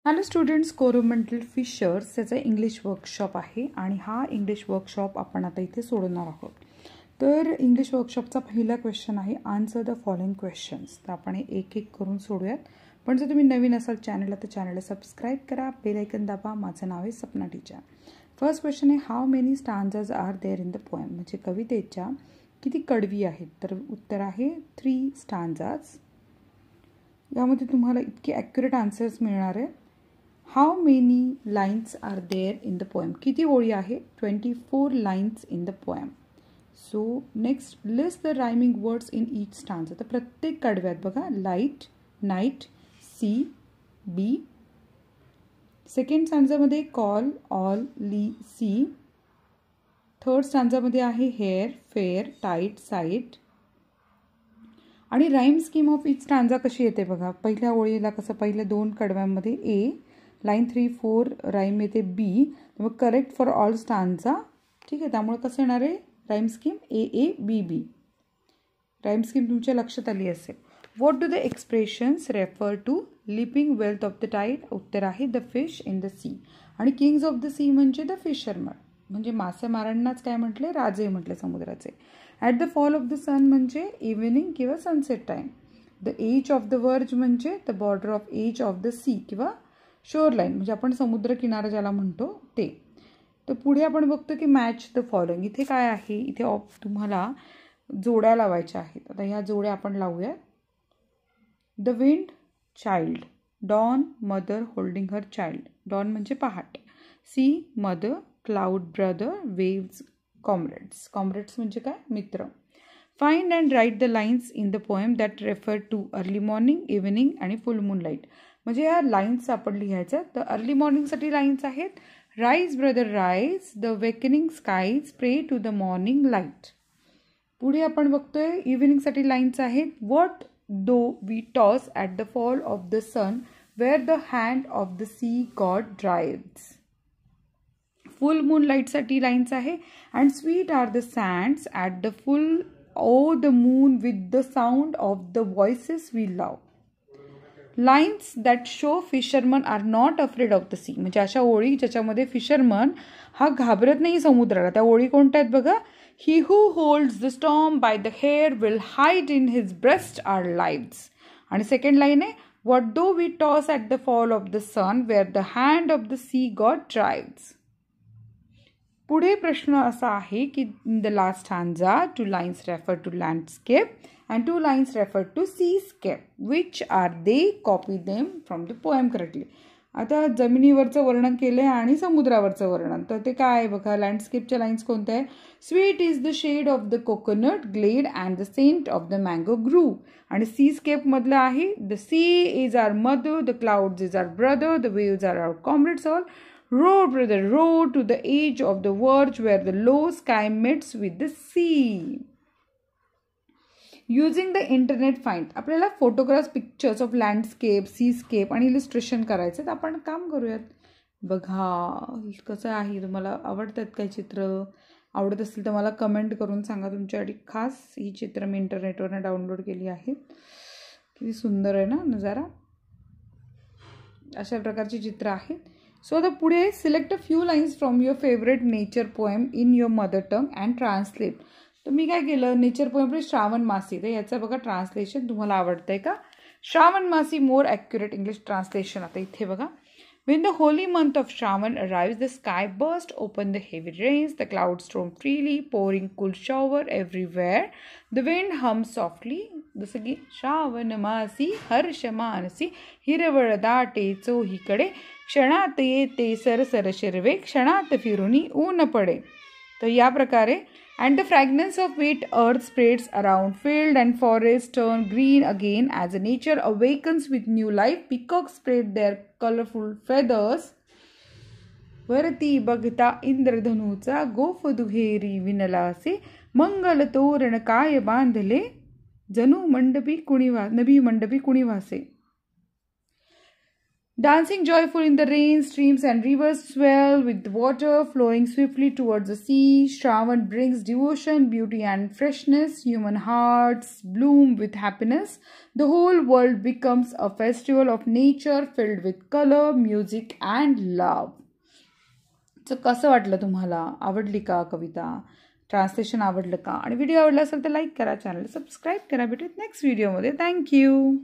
Hello students, Coromandel fishers याचा English workshop आहे आणि हा इंग्लिश वर्कशॉप आपण आता इथे सोडवणार आहोत. तर इंग्लिश वर्कशॉपचा पहिला क्वेश्चन आहे, आन्सर द फॉलोइंग क्वेश्चन्स. तर आपण हे एक एक करून सोडूयात. पण जर तुम्ही नवीन असाल चॅनलला तर चॅनलला सबस्क्राईब करा, बेल आयकन दाबा. माझं नाव आहे सपना टीचर. फर्स्ट क्वेश्चन आहे, how many stanzas are there in the poem. म्हणजे कवितेच्या किती कडवी आहेत. तर उत्तर आहे 3 स्टांजाज. यामध्ये तुम्हाला इतके ॲक्युरेट आन्सर्स मिळणार आहेत. How many lines are there in the poem. किती ओळी आहे. 24 lines in the poem. So next, list the rhyming words in each stanza. तर प्रत्येक कडव्यात बघा, light, night, sea, be. Second स्टांजामध्ये call, all, lee, sea. Third स्टांजामध्ये आहे हेअर, फेअर, टाईट, साईट. आणि rhyme scheme of each stanza कशी येते बघा. पहिल्या ओळीला कसं, पहिल्या 2 कडव्यांमध्ये ए, लाईन 3, 4 राईम येते बी. मग करेक्ट फॉर ऑल स्टांजा. ठीक आहे, त्यामुळे कसं येणार आहे rhyme scheme, A A B B. Rhyme scheme तुमच्या लक्षात आली असेल. What do the expressions refer to. Leaping wealth of the tide. उत्तर आहे the fish in the sea. आणि किंग्स ऑफ द सी म्हणजे द फिशरमन, म्हणजे मासेमारांनाच काय म्हटले, राजे म्हटले समुद्राचे. At the fall of the sun म्हणजे इव्हिनिंग किंवा sunset time. The edge of the verge म्हणजे the border of age of the C किंवा शोर लाईन, म्हणजे आपण समुद्र किनारा ज्याला म्हणतो ते. तर पुढे आपण बघतो की मॅच द फॉलोइंग. इथे काय आहे, इथे तुम्हाला जोड्या लावायच्या आहेत. आता ह्या जोड्या आपण लावूयात. The wind, child. Dawn, mother holding her child. Dawn म्हणजे पहाट. Sea, mother. Cloud, brother. Waves, comrades. Comrades म्हणजे काय, मित्र. Find and write the lines in the poem that refer to early morning, evening आणि फुल मून लाईट. म्हणजे या lines आपण लिहायच्या. तर अर्ली मॉर्निंगसाठी लाईन्स आहेत, rise brother rise, the wakening skies, pray to the morning light. पुढे आपण बघतोय इव्हिनिंगसाठी लाईन्स आहेत, what though we toss at the fall of the sun, where the hand of the sea god drives. Full moon लाईटसाठी lines आहे, and sweet are the sands at the full o' the moon with the sound of the voices we love. Lines that show fisherman are not afraid of the sea. म्हणजे अशा ओळी ज्याच्यामध्ये fisherman हा घाबरत नाही समुद्राला. त्या ओळी कोणत्या आहेत बघा. He who holds the storm by the hair will hide in his breast our lives. आणि सेकंड लाईन आहे, what though we toss at the fall of the sun, where the hand of the sea god drives. पुढे प्रश्न असा आहे की in the last stanza 2 lines refer to landscape and 2 lines refer to seascape. Which are they? Copy them from the poem correctly. आता जमिनीवरचं वर्णन केलं आहे आणि समुद्रावरचं वर्णन. तर ते काय आहे बघा, लँडस्केपच्या लाईन्स कोणत्या आहे. Sweet is the shade of the coconut glade and the scent of the mango grove. आणि सीस्केपमधलं आहे, the sea is our mother, the clouds is our brother, the waves are our comrades all. Row brother row to the edge of the verge where the low sky meets with the sea. Using the internet find. आपल्याला photographs, pictures of landscape, seascape आणि illustration करायचं. तर आपण काम करूयात. बघा कसं आहे, तुम्हाला आवडतात काय चित्र. आवडत असतील तर मला कमेंट करून सांगा. तुमच्यासाठी खास ही चित्र मी इंटरनेटवरनं डाउनलोड केली आहेत. किती सुंदर आहे ना नजारा. अशा प्रकारची चित्र आहेत. सो आता पुढे select a few lines from your favourite nature poem in your mother tongue and translate. तर मी काय केलं, नेचर पोएम श्रावण मासी. तर याचं बघा ट्रान्सलेशन तुम्हाला आवडतंय का. श्रावण मासी मोर ॲक्युरेट इंग्लिश ट्रान्सलेशन. आता इथे बघा, when the holy month of Shravan arrives, the sky bursts open the heavy rains, the clouds storm freely, pouring cool shower everywhere, the wind hums softly. जसं की श्रावण मासी हर्ष मानसी, हिरवळ दाटे चोहीकडे, क्षणात येते सरसर शिरवे, क्षणात फिरुनी ऊन पडे. तर या प्रकारे. And the fragrance of wet earth spreads around. Field and forest turn green again as nature awakens with new life. Peacocks spread their colorful feathers. वरती बघता इंद्रधनुचा गोफ दुहेरी विनलासे, मंगल तोरण काय बांधले, जणू मंडपी कुणीवा नभी मंडपी कुणीवासे. Dancing joyful in the rain, streams and rivers swell with the water flowing swiftly towards the sea. Shravan brings devotion, beauty and freshness. Human hearts bloom with happiness. The whole world becomes a festival of nature filled with color, music and love. So कसं वाटलं तुम्हाला? आवडली का कविता? Translation आवडलं का? आणि video आवडला असेल तर लाईक करा, चॅनल सबस्क्राईब करा. भेटूयात नेक्स्ट व्हिडिओमध्ये. थँक्यू.